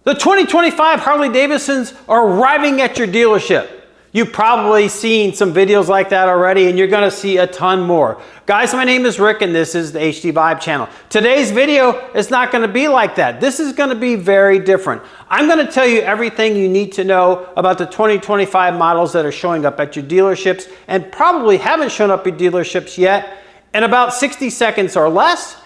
The 2025 Harley Davidsons are arriving at your dealership. You've probably seen some videos like that already, and you're gonna see a ton more. Guys, my name is Rick, and this is the HDVIBE channel. Today's video is not gonna be like that. This is gonna be very different. I'm gonna tell you everything you need to know about the 2025 models that are showing up at your dealerships and probably haven't shown up at dealerships yet in about 60 seconds or less.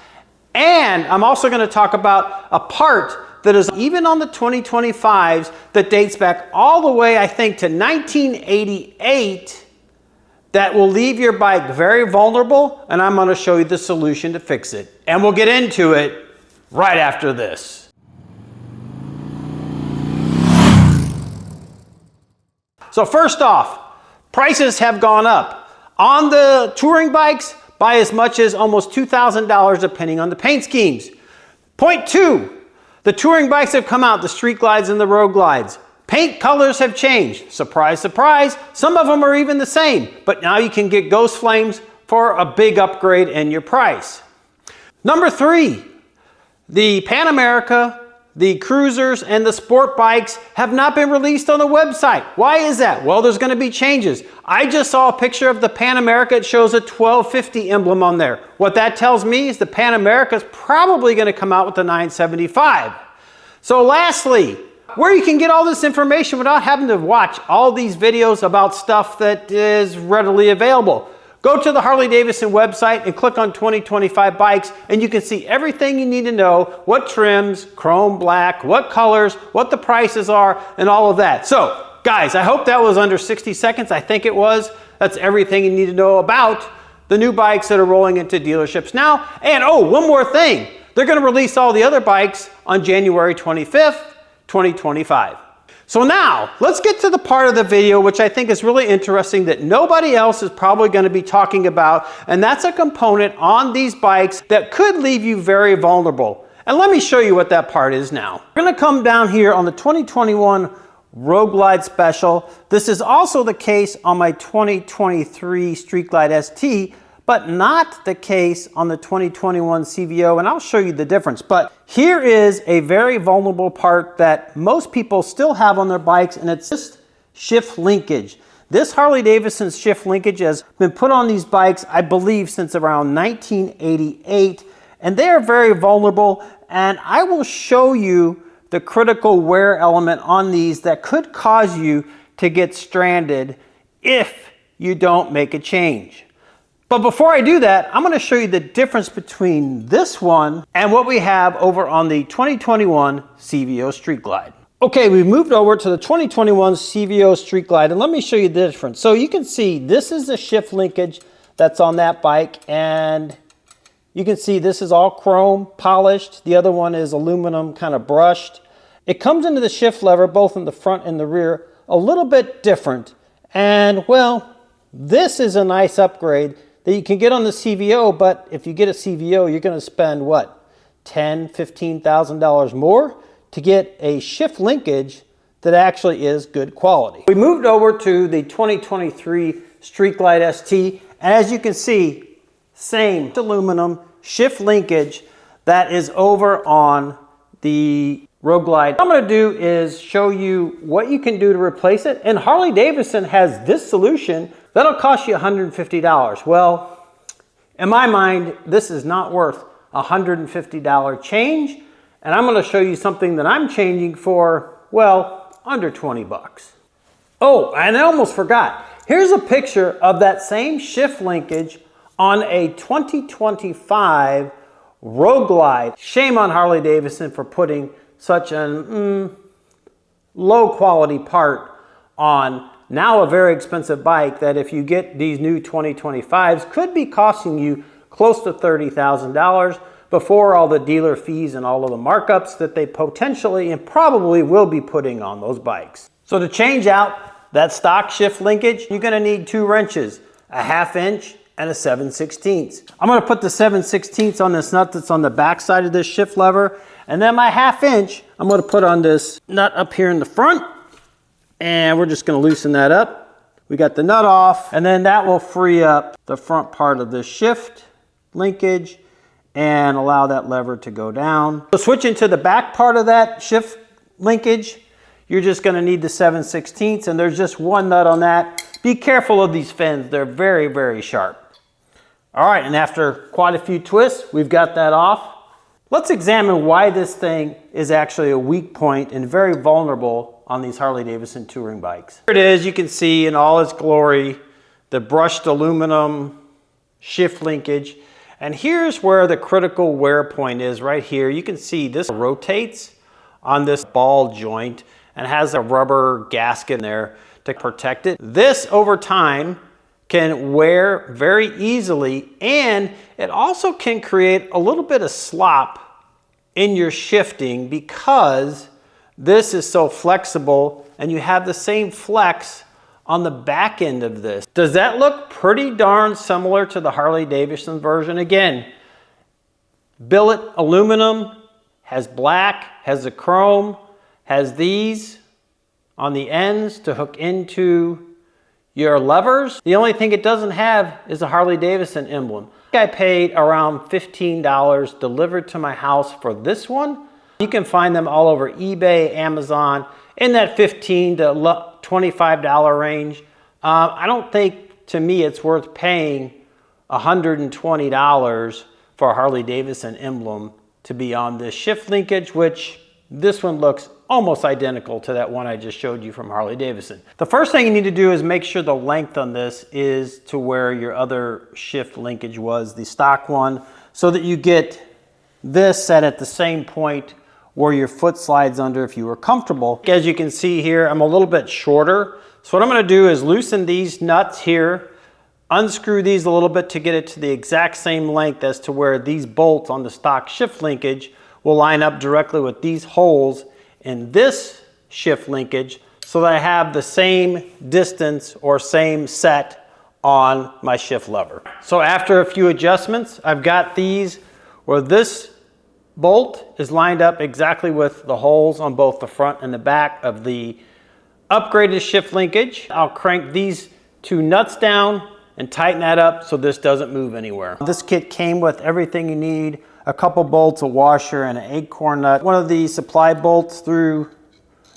And I'm also gonna talk about a part that is even on the 2025s that dates back all the way, I think, to 1988 that will leave your bike very vulnerable, and I'm gonna show you the solution to fix it. And we'll get into it right after this. So first off, prices have gone up. On the touring bikes, by as much as almost $2,000 depending on the paint schemes. Point two, the touring bikes have come out, the street glides and the road glides. Paint colors have changed. Surprise, surprise. Some of them are even the same, but now you can get Ghost Flames for a big upgrade in your price. Number three, the Pan America, the Cruisers, and the Sport bikes have not been released on the website. Why is that? Well, there's gonna be changes. I just saw a picture of the Pan America. It shows a 1250 emblem on there. What that tells me is the Pan America is probably gonna come out with the 975. So lastly, where you can get all this information without having to watch all these videos about stuff that is readily available. Go to the Harley Davidson website and click on 2025 bikes, and you can see everything you need to know, what trims, chrome, black, what colors, what the prices are, and all of that. So, guys, I hope that was under 60 seconds. I think it was. That's everything you need to know about the new bikes that are rolling into dealerships now. And oh, one more thing. They're gonna release all the other bikes on January 25th, 2025. So now, let's get to the part of the video which I think is really interesting that nobody else is probably going to be talking about, and that's a component on these bikes that could leave you very vulnerable. And let me show you what that part is now. We're going to come down here on the 2021 Road Glide Special. This is also the case on my 2023 Street Glide ST, but not the case on the 2021 CVO, and I'll show you the difference. But here is a very vulnerable part that most people still have on their bikes, and it's just shift linkage. This Harley Davidson shift linkage has been put on these bikes, I believe, since around 1988, and they are very vulnerable, and I will show you the critical wear element on these that could cause you to get stranded if you don't make a change. But before I do that, I'm going to show you the difference between this one and what we have over on the 2021 CVO Street Glide. Okay, we've moved over to the 2021 CVO Street Glide, and let me show you the difference. So you can see this is the shift linkage that's on that bike, and you can see this is all chrome polished. The other one is aluminum kind of brushed. It comes into the shift lever, both in the front and the rear, a little bit different. And well, this is a nice upgrade that you can get on the CVO, but if you get a CVO, you're gonna spend what, $10,000, $15,000 more to get a shift linkage that actually is good quality. We moved over to the 2023 Street Glide ST, and as you can see, same aluminum shift linkage that is over on the Road Glide. What I'm gonna do is show you what you can do to replace it, and Harley Davidson has this solution that'll cost you $150. Well, in my mind, this is not worth $150 change, and I'm gonna show you something that I'm changing for, well, under 20 bucks. Oh, and I almost forgot. Here's a picture of that same shift linkage on a 2025 Road Glide. Shame on Harley Davidson for putting such an low quality part on now a very expensive bike that if you get these new 2025s could be costing you close to $30,000 before all the dealer fees and all of the markups that they potentially and probably will be putting on those bikes. So to change out that stock shift linkage, you're gonna need two wrenches, a 1/2 inch and a 7/16. I'm gonna put the 7/16 on this nut that's on the back side of this shift lever, and then my 1/2 inch I'm gonna put on this nut up here in the front, and we're just gonna loosen that up. We got the nut off, and then that will free up the front part of the shift linkage and allow that lever to go down. So switching to the back part of that shift linkage, you're just going to need the 7/16, and there's just one nut on that. Be careful of these fins. They're very, very sharp. All right, and after quite a few twists, we've got that off. Let's examine why this thing is actually a weak point and very vulnerable on these Harley Davidson touring bikes. Here it is, you can see in all its glory, the brushed aluminum shift linkage. And here's where the critical wear point is right here. You can see this rotates on this ball joint and has a rubber gasket in there to protect it. This over time can wear very easily, and it also can create a little bit of slop in your shifting because this is so flexible and you have the same flex on the back end of this. Does that look pretty darn similar to the Harley Davidson version? Again, billet aluminum, has black, has the chrome, has these on the ends to hook into your levers. The only thing it doesn't have is a Harley Davidson emblem. I paid around $15 delivered to my house for this one. You can find them all over eBay, Amazon, in that $15 to $25 range. I don't think, to me, it's worth paying $120 for a Harley Davidson emblem to be on this shift linkage, which this one looks almost identical to that one I just showed you from Harley Davidson. The first thing you need to do is make sure the length on this is to where your other shift linkage was, the stock one, so that you get this set at the same point where your foot slides under if you were comfortable. As you can see here, I'm a little bit shorter. So what I'm gonna do is loosen these nuts here, unscrew these a little bit to get it to the exact same length as to where these bolts on the stock shift linkage will line up directly with these holes in this shift linkage so that I have the same distance or same set on my shift lever. So after a few adjustments, I've got these where this bolt is lined up exactly with the holes on both the front and the back of the upgraded shift linkage. I'll crank these two nuts down and tighten that up so this doesn't move anywhere. This kit came with everything you need: a couple bolts, a washer, and an acorn nut. One of the supply bolts through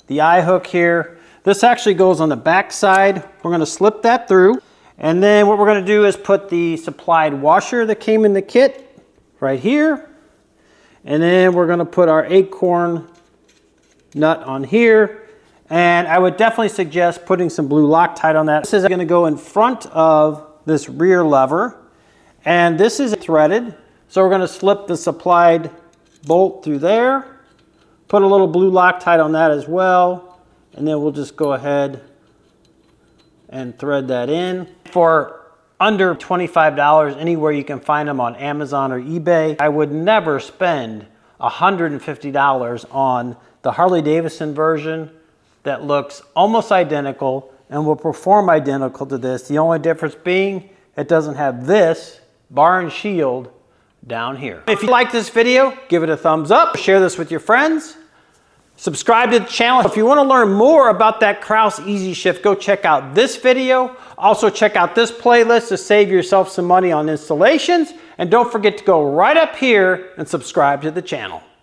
the eye hook here. This actually goes on the back side. We're gonna slip that through. And then what we're gonna do is put the supplied washer that came in the kit right here. And then we're gonna put our acorn nut on here. And I would definitely suggest putting some blue Loctite on that. This is gonna go in front of this rear lever. And this is threaded. So we're gonna slip the supplied bolt through there, put a little blue Loctite on that as well, and then we'll just go ahead and thread that in. For under $25, anywhere you can find them on Amazon or eBay, I would never spend $150 on the Harley Davidson version that looks almost identical and will perform identical to this. The only difference being it doesn't have this bar and shield down here. If you like this video, give it a thumbs up, share this with your friends, subscribe to the channel. If you want to learn more about that Kraus Easy Shift, go check out this video. Also check out this playlist to save yourself some money on installations. And don't forget to go right up here and subscribe to the channel.